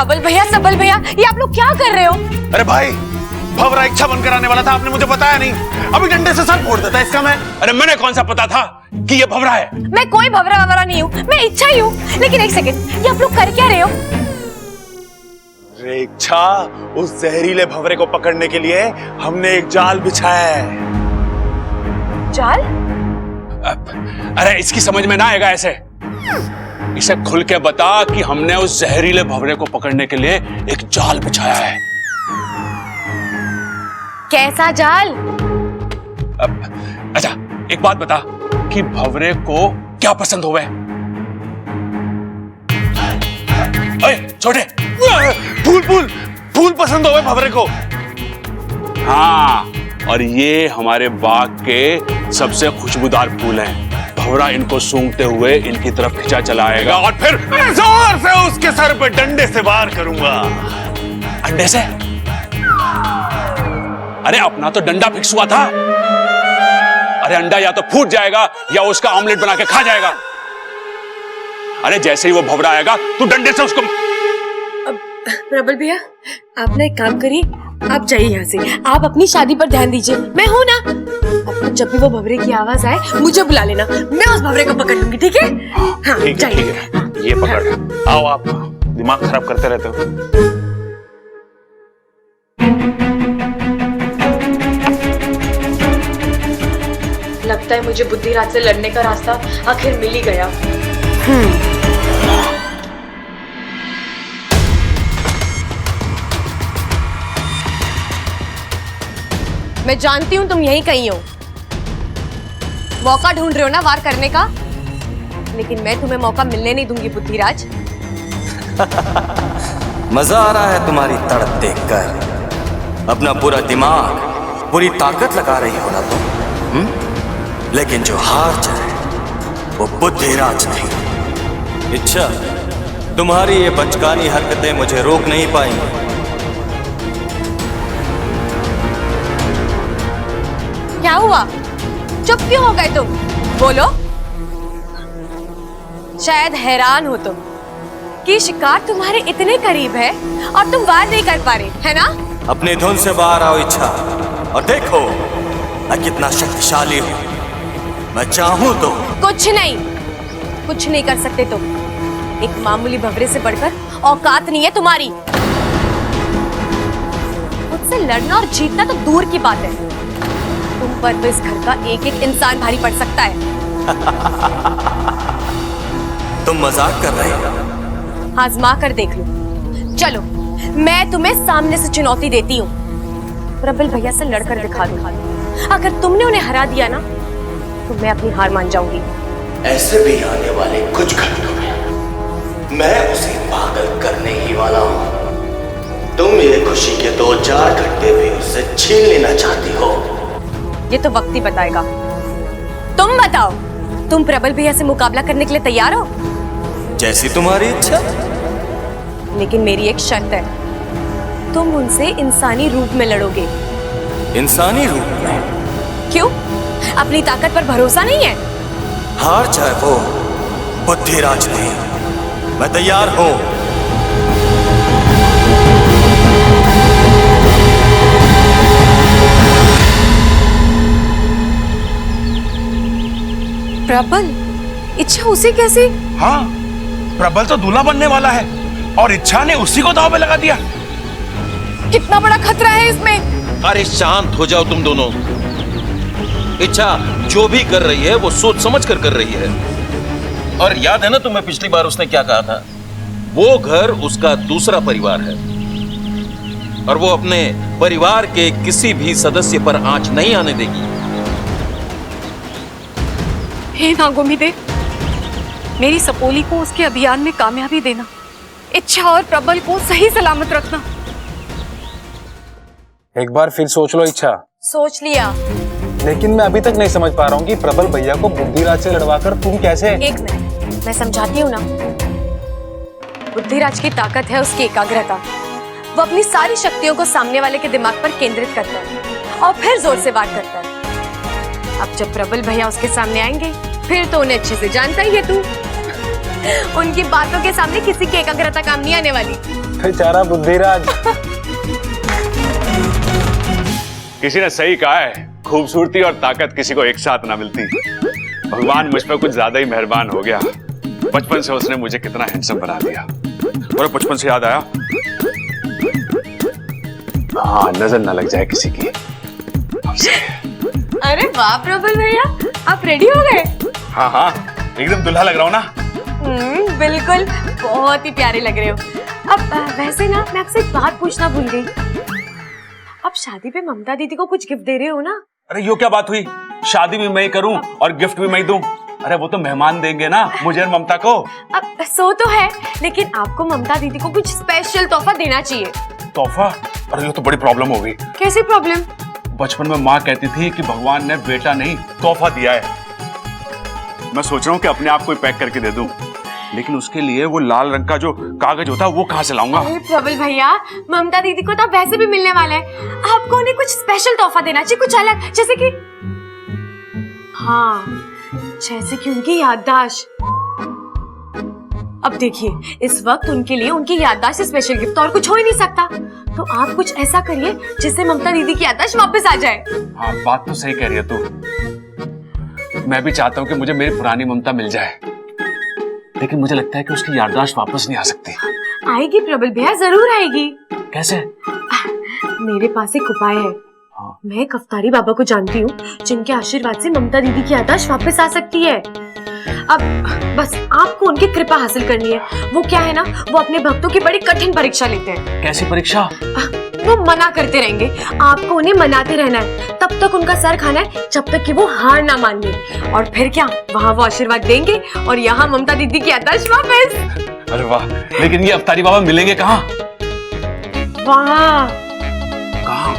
प्रबल भैया, सबल भैया, ये आप लोग क्या कर रहे हो? अरे भाई, भंवरा इच्छा बनकर आने वाला था, आपने मुझे बताया नहीं। अभी डंडे से सर फोड़ देता इसका मैं। अरे मैंने कौन सा पता था कि ये भंवरा है? मैं कोई भंवरा वंवरा नहीं हूँ, मैं इच्छा ही हूँ। लेकिन एक सेकंड, ये आप लोग कर क्या रहे हो? अरे इच्छा, उस जहरीले भंवरे को पकड़ने के लिए हमने एक जाल बिछाया है। जाल? अरे इसकी समझ में ना आएगा ऐसे। इसे खुल के बता कि हमने उस जहरीले भंवरे को पकड़ने के लिए एक जाल बिछाया है। कैसा जाल? अच्छा एक बात बता कि भंवरे को क्या पसंद होवे? ओए छोटे, फूल फूल फूल पसंद होवे भंवरे को। हाँ, और ये हमारे बाग के सबसे खुशबूदार फूल हैं। भंवरा इनको सूंघते हुए इनकी तरफ खिंचा चला आएगा और फिर जोर से उसके सर पे डंडे से वार करूंगा। अंडे से? अरे अपना तो डंडा फिक्स हुआ था। अरे अंडा या तो फूट जाएगा या उसका ऑमलेट बना के खा जाएगा। अरे जैसे ही वो भंवरा आएगा तू डंडे से उसको। प्रबल भैया, आप ना एक काम करिए, आप जाइए यहाँ से। आप अपनी शादी पर ध्यान दीजिए, मैं हूँ ना। आपको जब भी वो भंवरे की आवाज आए मुझे बुला लेना, मैं उस भंवरे को पकड़ लूंगी, ठीक है? हाँ, ठीक है, ठीक है, ये पकड़। आओ, आप दिमाग खराब करते रहते हो। लगता है मुझे बुद्धिराज से लड़ने का रास्ता आखिर मिल ही गया। मैं जानती हूँ तुम यहीं कहीं हो। मौका ढूंढ रहे हो ना वार करने का, लेकिन मैं तुम्हें मौका मिलने नहीं दूंगी बुद्धिराज। मजा आ रहा है तुम्हारी तड़प देखकर। अपना पूरा दिमाग, पूरी ताकत लगा रही हो ना तुम। लेकिन जो हार जाए वो बुद्धिराज नहीं। इच्छा, तुम्हारी ये बचकानी हरकतें मुझे रोक नहीं पाएंगी। क्या हुआ? चुप क्यों हो गए तुम? बोलो। शायद हैरान हो तुम कि शिकार तुम्हारे इतने करीब है और तुम वार नहीं कर पा रहे, है ना? अपनी धुन से बाहर आओ इच्छा, और देखो मैं कितना शक्तिशाली हूं। मैं चाहूं तो कुछ नहीं कर सकते तुम। एक मामूली भंवरे से बढ़कर औकात नहीं है तुम्हारी। मुझसे लड़ना और जीतना तो दूर की बात है, तुम पर तो इस घर का एक एक इंसान भारी पड़ सकता है। तुम मजाक कर रहे हो? आजमा कर देख लो। चलो, मैं तुम्हें सामने से चुनौती देती हूँ। प्रबल भैया से लड़कर दिखा दो। अगर तुमने उन्हें हरा दिया ना तो मैं अपनी हार मान जाऊंगी। ऐसे भी आने वाले कुछ घंटों में मैं उसे पागल करने ही वाला हूँ। तुम ये खुशी के 2-4 घंटे भी उससे छीन लेना चाहती हो। ये तो वक्त ही बताएगा। तुम बताओ, तुम प्रबल भैया से मुकाबला करने के लिए तैयार हो? जैसी तुम्हारी इच्छा। लेकिन मेरी एक शर्त है, तुम उनसे इंसानी रूप में लड़ोगे। इंसानी रूप में? क्यों? अपनी ताकत पर भरोसा नहीं है? हार जाए वो बुद्धिराज नहीं, मैं तैयार हूं। प्रबल, इच्छा उसे कैसे? हाँ, प्रबल तो दूल्हा बनने वाला है और इच्छा ने उसी को दांव पे लगा दिया। कितना बड़ा खतरा है इसमें। अरे शांत हो जाओ तुम दोनों। इच्छा जो भी कर रही है वो सोच समझ कर रही है। और याद है ना तुम्हें पिछली बार उसने क्या कहा था? वो घर उसका दूसरा परिवार है और वो अपने परिवार के किसी भी सदस्य पर आंच नहीं आने देगी। हे नागोमीदे, मेरी सपोली को उसके अभियान में कामयाबी देना, इच्छा और प्रबल को सही सलामत रखना। एक बार फिर सोच लो इच्छा। सोच लिया। लेकिन मैं अभी तक नहीं समझ पा रहा हूँ कि प्रबल भैया को बुद्धिराज से लड़वाकर तुम कैसे। एक मिनट, मैं समझाती हूँ ना। बुद्धिराज की ताकत है उसकी एकाग्रता। वो अपनी सारी शक्तियों को सामने वाले के दिमाग पर केंद्रित करता है और फिर जोर से वार करता है। अब जब प्रबल भैया उसके सामने आएंगे फिर तो उन्हें अच्छे से जानता ही है तू। उनकी बातों के सामने किसी की एकाग्रता काम नहीं आने वाली। बेचारा बुद्धिराज। किसी ने सही कहा है, खूबसूरती और ताकत किसी को एक साथ ना मिलती। भगवान मुझ पर कुछ ज्यादा ही मेहरबान हो गया। बचपन से उसने मुझे कितना हैंडसम बना दिया। और बचपन से याद आया, हाँ, नजर ना लग जाए किसी की। अरे वाह प्रबल भैया, आप रेडी हो गए? हाँ हाँ, एकदम दुल्हा लग रहा हूँ ना। बिल्कुल, बहुत ही प्यारे लग रहे हो। अब वैसे ना, मैं आपसे एक बात पूछना भूल गई। आप शादी पे ममता दीदी को कुछ गिफ्ट दे रहे हो ना? अरे यो क्या बात हुई, शादी भी मैं ही करूं और गिफ्ट भी मैं ही दूं। अरे वो तो मेहमान देंगे ना मुझे और ममता को। अब सो तो है, लेकिन आपको ममता दीदी को कुछ स्पेशल तोहफा देना चाहिए। तोहफा? अरे ये तो बड़ी प्रॉब्लम हो गई। कैसी प्रॉब्लम? बचपन में माँ कहती थी कि भगवान ने बेटा नहीं तोहफा दिया है। मैं सोच रहा हूँ कि अपने आप को ही पैक करके दे दूं, लेकिन उसके लिए वो लाल रंग का जो कागज होता है वो कहाँ से लाऊंगा? अरे प्रबल भैया, ममता दीदी को तो वैसे भी मिलने वाला है। आपको उन्हें कुछ स्पेशल तोहफा देना चाहिए, कुछ अलग, जैसे कि हाँ, जैसे कि उनकी याददाश्त। अब देखिए, इस वक्त उनके लिए उनकी याददाश्त से स्पेशल गिफ्ट और कुछ हो ही नहीं सकता। तो आप कुछ ऐसा करिए जिससे ममता दीदी की याददाश्त वापस आ जाए। हाँ, बात तो सही कह रही है तू। मैं भी चाहता हूँ कि मुझे मेरी पुरानी ममता मिल जाए, लेकिन मुझे लगता है कि उसकी याददाश्त वापस नहीं आ सकती। आएगी प्रबल भैया, जरूर आएगी। कैसे? मेरे पास एक उपाय है। मैं कफ्तारी बाबा को जानती हूँ, जिनके आशीर्वाद से ममता दीदी की याददाश्त वापस आ सकती है। अब बस आपको उनकी कृपा हासिल करनी है। वो क्या है ना, वो अपने भक्तों की बड़ी कठिन परीक्षा लेते हैं। कैसी परीक्षा? वो मना करते रहेंगे, आपको उन्हें मनाते रहना है, तब तक उनका सर खाना है, जब तक कि वो हार ना मान ले। और फिर क्या, वहाँ वो आशीर्वाद देंगे और यहाँ ममता दीदी की याददाश्त वापस। अरे वाह, लेकिन ये अफ्तारी बाबा मिलेंगे कहाँ? वहाँ कहाँ?